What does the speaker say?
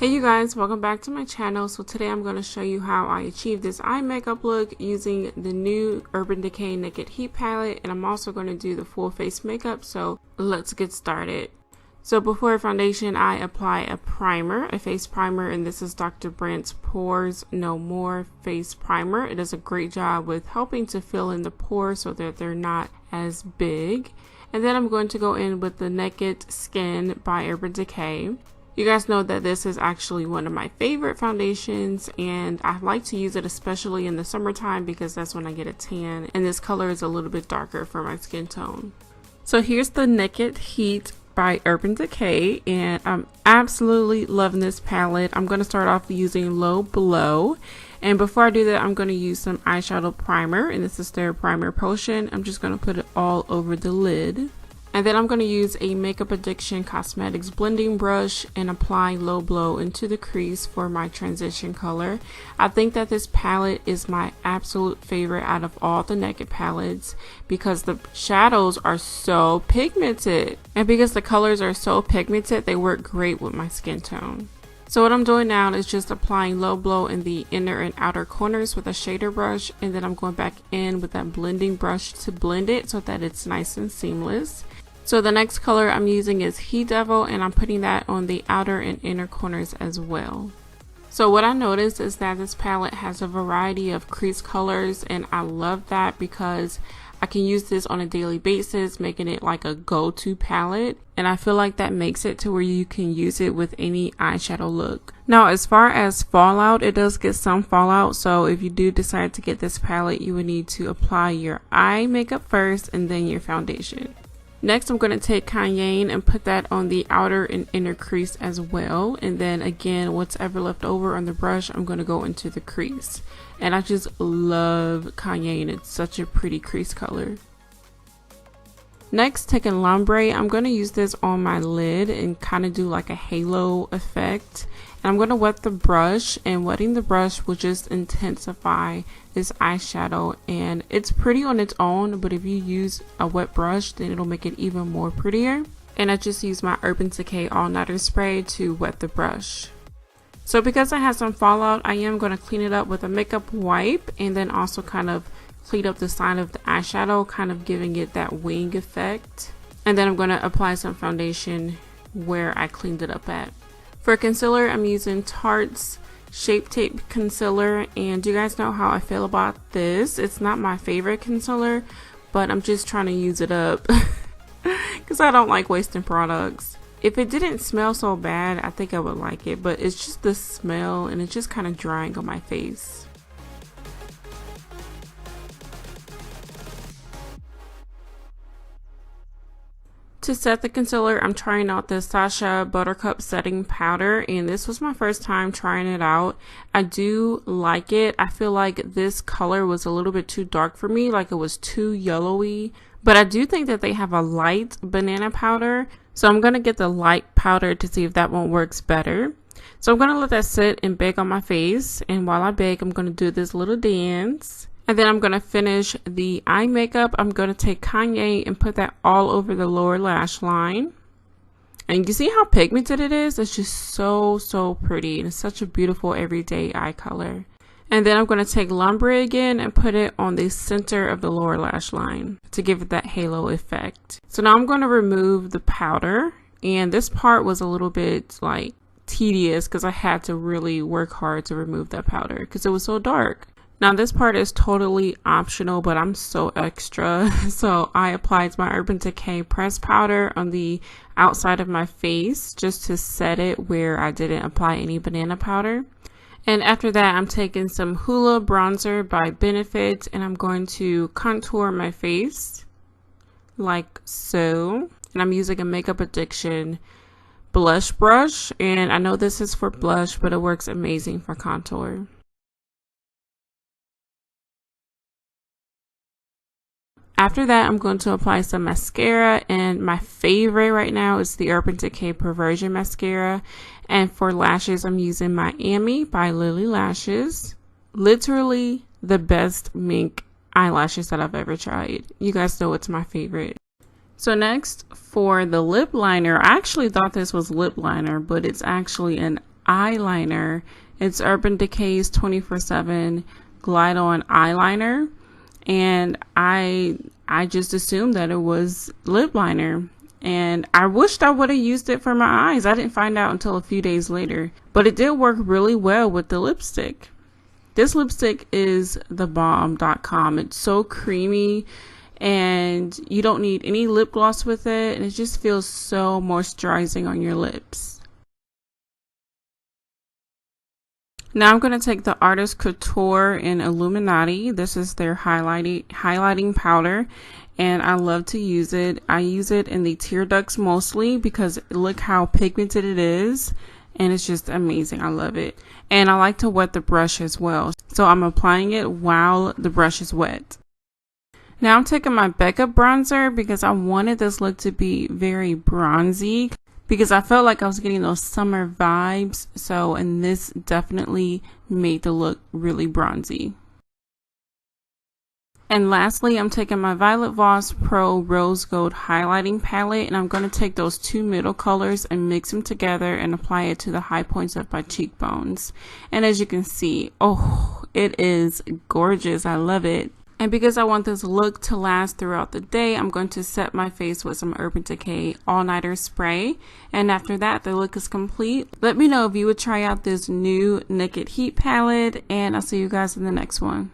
Hey you guys, welcome back to my channel. So today I'm going to show you how I achieved this eye makeup look using the new Urban Decay Naked Heat palette, and I'm also going to do the full face makeup. So let's get started. So before foundation, I apply a primer, a face primer, and this is Dr. Brandt's Pores No More face primer. It does a great job with helping to fill in the pores so that they're not as big. And then I'm going to go in with the Naked Skin by Urban Decay. You guys know that this is actually one of my favorite foundations, and I like to use it especially in the summertime because that's when I get a tan, and this color is a little bit darker for my skin tone. So here's the Naked Heat by Urban Decay, and I'm absolutely loving this palette. I'm going to start off using Low Blow, and before I do that, I'm going to use some eyeshadow primer, and this is their primer potion. I'm just going to put it all over the lid. And then I'm going to use a Makeup Addiction Cosmetics blending brush and apply Low Blow into the crease for my transition color. I think that this palette is my absolute favorite out of all the Naked palettes because the shadows are so pigmented. And because the colors are so pigmented, they work great with my skin tone. So what I'm doing now is just applying Low Blow in the inner and outer corners with a shader brush, and then I'm going back in with that blending brush to blend it so that it's nice and seamless. So the next color I'm using is He Devil, and I'm putting that on the outer and inner corners as well. So what I noticed is that this palette has a variety of crease colors, and I love that because I can use this on a daily basis, making it like a go-to palette, and I feel like that makes it to where you can use it with any eyeshadow look. Now as far as fallout, it does get some fallout, so if you do decide to get this palette, you would need to apply your eye makeup first and then your foundation. Next, I'm going to take Cayenne and put that on the outer and inner crease as well. And then again, what's ever left over on the brush, I'm going to go into the crease. And I just love Cayenne. It's such a pretty crease color. Next, taking Lombre, I'm going to use this on my lid and kind of do like a halo effect. And I'm going to wet the brush, and wetting the brush will just intensify this eyeshadow, and it's pretty on its own, but if you use a wet brush, then it'll make it even more prettier. And I just use my Urban Decay All Nighter spray to wet the brush. So because I have some fallout, I am going to clean it up with a makeup wipe, and then also kind of clean up the side of the eyeshadow, kind of giving it that wing effect. And then I'm going to apply some foundation where I cleaned it up at. For concealer, I'm using Tarte's Shape Tape Concealer, and you guys know how I feel about this. It's not my favorite concealer, but I'm just trying to use it up because I don't like wasting products. If it didn't smell so bad, I think I would like it, but it's just the smell and it's just kind of drying on my face. To set the concealer, I'm trying out the Sasha Buttercup Setting Powder, and this was my first time trying it out. I do like it. I feel like this color was a little bit too dark for me, like it was too yellowy. But I do think that they have a light banana powder, so I'm going to get the light powder to see if that one works better. So I'm going to let that sit and bake on my face, and while I bake, I'm going to do this little dance. And then I'm going to finish the eye makeup. I'm going to take Cayenne and put that all over the lower lash line. And you see how pigmented it is? It's just so pretty. And it's such a beautiful everyday eye color. And then I'm going to take Lombre again and put it on the center of the lower lash line to give it that halo effect. So now I'm going to remove the powder. And this part was a little bit like tedious because I had to really work hard to remove that powder because it was so dark. Now this part is totally optional, but I'm so extra. So I applied my Urban Decay press powder on the outside of my face just to set it where I didn't apply any banana powder. And after that, I'm taking some Hoola bronzer by Benefit, and I'm going to contour my face like so. And I'm using a Makeup Addiction blush brush, and I know this is for blush, but it works amazing for contour. After that, I'm going to apply some mascara, and my favorite right now is the Urban Decay Perversion Mascara. And for lashes, I'm using Miami by Lily Lashes. Literally the best mink eyelashes that I've ever tried. You guys know it's my favorite. So next, for the lip liner, I actually thought this was lip liner, but it's actually an eyeliner. It's Urban Decay's 24/7 Glide On Eyeliner. And I just assumed that it was lip liner. And I wished I would have used it for my eyes. I didn't find out until a few days later. But it did work really well with the lipstick. This lipstick is thebomb.com. It's so creamy and you don't need any lip gloss with it. And it just feels so moisturizing on your lips. Now I'm going to take the Artist Couture in Illuminati. This is their highlighting powder, and I love to use it. I use it in the tear ducts mostly because look how pigmented it is, and it's just amazing. I love it. And I like to wet the brush as well, so I'm applying it while the brush is wet. Now I'm taking my Becca bronzer because I wanted this look to be very bronzy, because I felt like I was getting those summer vibes. And this definitely made the look really bronzy. And lastly, I'm taking my Violet Voss Pro Rose Gold highlighting palette, and I'm going to take those two middle colors and mix them together and apply it to the high points of my cheekbones. And as you can see, oh, it is gorgeous. I love it. And because I want this look to last throughout the day, I'm going to set my face with some Urban Decay All-Nighter Spray. And after that, the look is complete. Let me know if you would try out this new Naked Heat palette, and I'll see you guys in the next one.